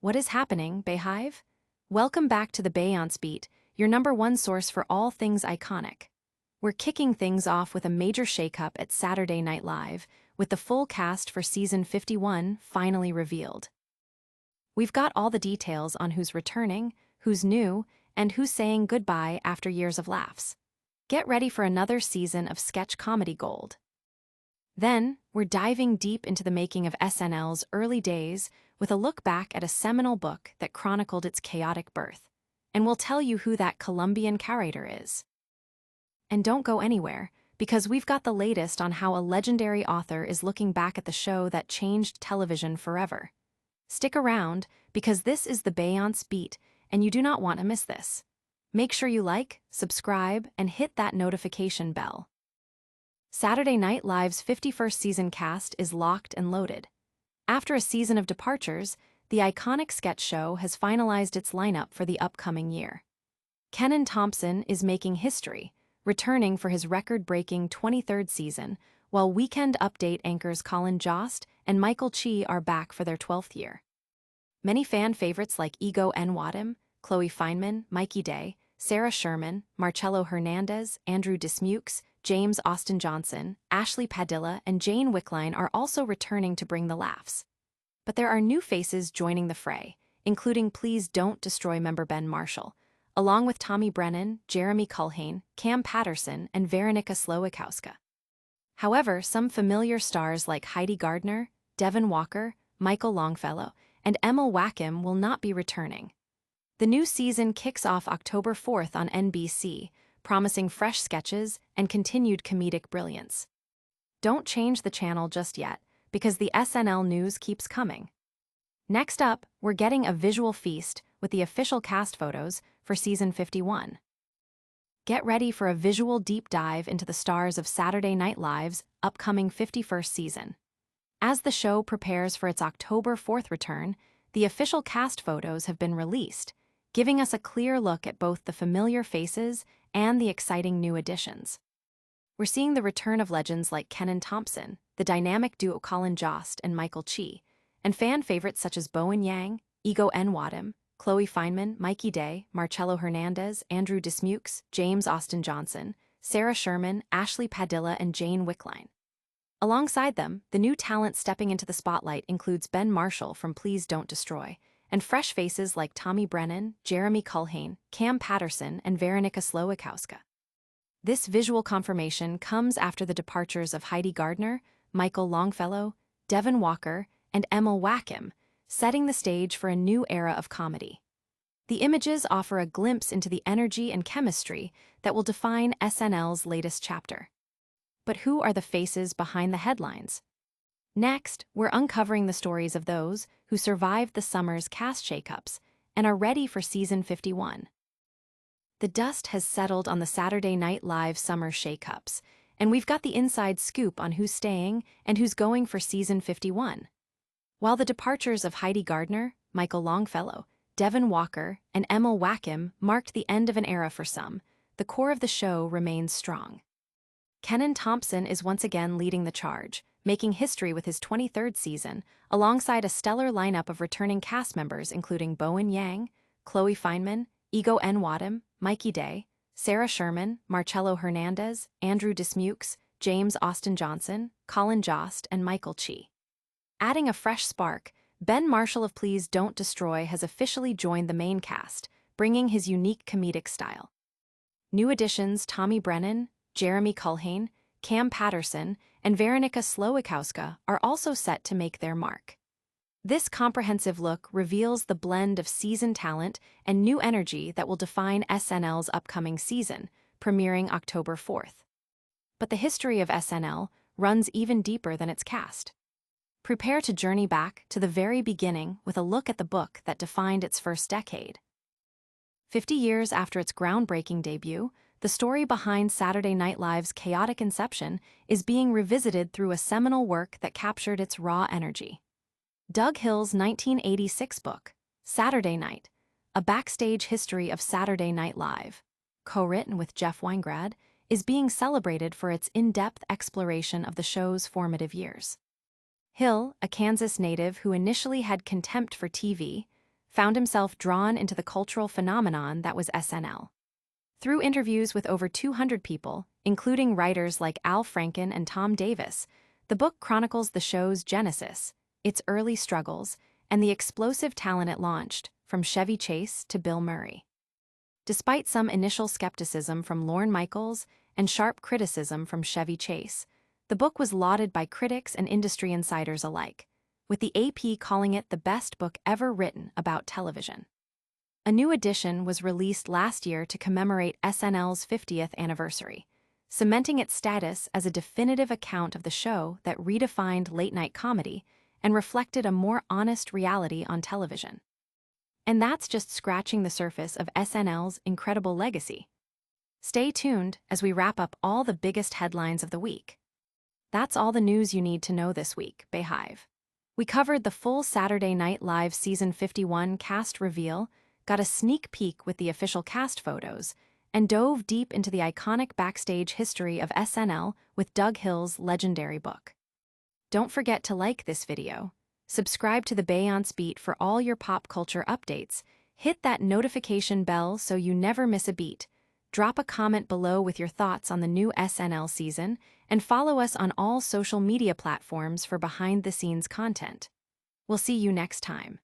What is happening, Bayhive? Welcome back to the Beyonce Beat, your #1 source for all things iconic. We're kicking things off with a major shakeup at Saturday Night Live, with the full cast for season 51 finally revealed. We've got all the details on who's returning, who's new, and who's saying goodbye after years of laughs. Get ready for another season of sketch comedy gold. Then, we're diving deep into the making of SNL's early days with a look back at a seminal book that chronicled its chaotic birth. And we'll tell you who that Colombian curator is. And don't go anywhere, because we've got the latest on how a legendary author is looking back at the show that changed television forever. Stick around, because this is the Beyonce Beat, and you do not want to miss this. Make sure you like, subscribe, and hit that notification bell. Saturday Night Live's 51st season cast is locked and loaded. After a season of departures, the iconic sketch show has finalized its lineup for the upcoming year. Kenan Thompson is making history, returning for his record-breaking 23rd season, while Weekend Update anchors Colin Jost and Michael Chi are back for their 12th year. Many fan favorites like Ego Nwadim, Chloe Fineman, Mikey Day, Sarah Sherman, Marcello Hernandez, Andrew Dismukes, James Austin Johnson, Ashley Padilla, and Jane Wickline are also returning to bring the laughs. But there are new faces joining the fray, including Please Don't Destroy member Ben Marshall, along with Tommy Brennan, Jeremy Culhane, Cam Patterson, and Veronica Slowikowska. However, some familiar stars like Heidi Gardner, Devin Walker, Michael Longfellow, and Emma Wackham will not be returning. The new season kicks off October 4th on NBC, promising fresh sketches and continued comedic brilliance. Don't change the channel just yet, because the SNL news keeps coming. Next up, we're getting a visual feast with the official cast photos for season 51. Get ready for a visual deep dive into the stars of Saturday Night Live's upcoming 51st season. As the show prepares for its October 4th return, the official cast photos have been released, giving us a clear look at both the familiar faces and the exciting new additions. We're seeing the return of legends like Kenan Thompson, the dynamic duo Colin Jost and Michael Chi, and fan favorites such as Bowen Yang, Ego Nwadim, Chloe Fineman, Mikey Day, Marcello Hernandez, Andrew Dismukes, James Austin Johnson, Sarah Sherman, Ashley Padilla, and Jane Wickline. Alongside them, the new talent stepping into the spotlight includes Ben Marshall from Please Don't Destroy, and fresh faces like Tommy Brennan, Jeremy Culhane, Cam Patterson, and Veronica Slowikowska. This visual confirmation comes after the departures of Heidi Gardner, Michael Longfellow, Devin Walker, and Emma Wackham, setting the stage for a new era of comedy. The images offer a glimpse into the energy and chemistry that will define SNL's latest chapter. But who are the faces behind the headlines? Next, we're uncovering the stories of those who survived the summer's cast shakeups and are ready for season 51. The dust has settled on the Saturday Night Live summer shakeups, and we've got the inside scoop on who's staying and who's going for season 51. While the departures of Heidi Gardner, Michael Longfellow, Devin Walker, and Emma Wackham marked the end of an era for some, the core of the show remains strong. Kenan Thompson is once again leading the charge, making history with his 23rd season, alongside a stellar lineup of returning cast members including Bowen Yang, Chloe Fineman, Ego Nwadim, Mikey Day, Sarah Sherman, Marcello Hernandez, Andrew Dismukes, James Austin Johnson, Colin Jost, and Michael Chi. Adding a fresh spark, Ben Marshall of Please Don't Destroy has officially joined the main cast, bringing his unique comedic style. New additions Tommy Brennan, Jeremy Culhane, Cam Patterson, and Veronica Slowikowska are also set to make their mark. This comprehensive look reveals the blend of seasoned talent and new energy that will define SNL's upcoming season, premiering October 4th. But the history of SNL runs even deeper than its cast. Prepare to journey back to the very beginning with a look at the book that defined its first decade. 50 years after its groundbreaking debut, the story behind Saturday Night Live's chaotic inception is being revisited through a seminal work that captured its raw energy. Doug Hill's 1986 book, Saturday Night, A Backstage History of Saturday Night Live, co-written with Jeff Weingrad, is being celebrated for its in-depth exploration of the show's formative years. Hill, a Kansas native who initially had contempt for TV, found himself drawn into the cultural phenomenon that was SNL. Through interviews with over 200 people, including writers like Al Franken and Tom Davis, the book chronicles the show's genesis, its early struggles, and the explosive talent it launched, from Chevy Chase to Bill Murray. Despite some initial skepticism from Lorne Michaels and sharp criticism from Chevy Chase, the book was lauded by critics and industry insiders alike, with the AP calling it the best book ever written about television. A new edition was released last year to commemorate SNL's 50th anniversary, cementing its status as a definitive account of the show that redefined late-night comedy and reflected a more honest reality on television. And that's just scratching the surface of SNL's incredible legacy. Stay tuned as we wrap up all the biggest headlines of the week. That's all the news you need to know this week, Bayhive. We covered the full Saturday Night Live Season 51 cast reveal, got a sneak peek with the official cast photos, and dove deep into the iconic backstage history of SNL with Doug Hill's legendary book. Don't forget to like this video, subscribe to the Beyonce Beat for all your pop culture updates, hit that notification bell so you never miss a beat, drop a comment below with your thoughts on the new SNL season, and follow us on all social media platforms for behind-the-scenes content. We'll see you next time.